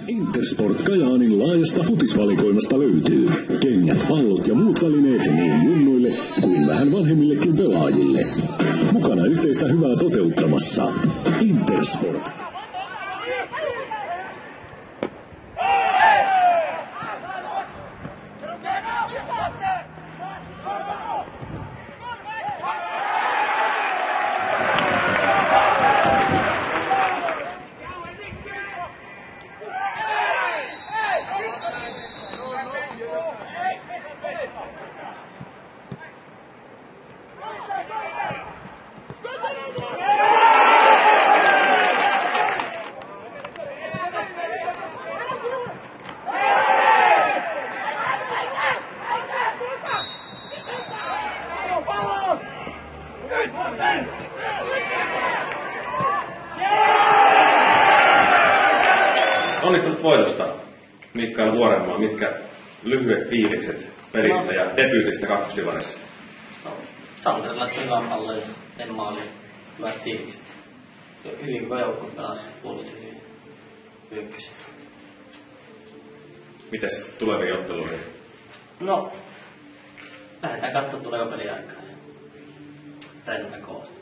Intersport Kajaanin laajasta futisvalikoimasta löytyy kengät, pallot ja muut välineet niin junnuille kuin vähän vanhemmillekin pelaajille. Mukana yhteistä hyvää toteuttamassa Intersport. Onnittelut voitosta, Mikael Vuorenmaa. Mitkä lyhyet fiilikset pelistä ja debyytistä kakkosdivarissa? Tampereella hyvää palloja, en maali, hyvät fiilikset. Hyvin kun joukko pelasi, puolusti hyvin, hyökkäsi. Mites tuleviin otteluihin? No, lähdetään katsomaan tuleva peliaikaa ja rennetään koosta.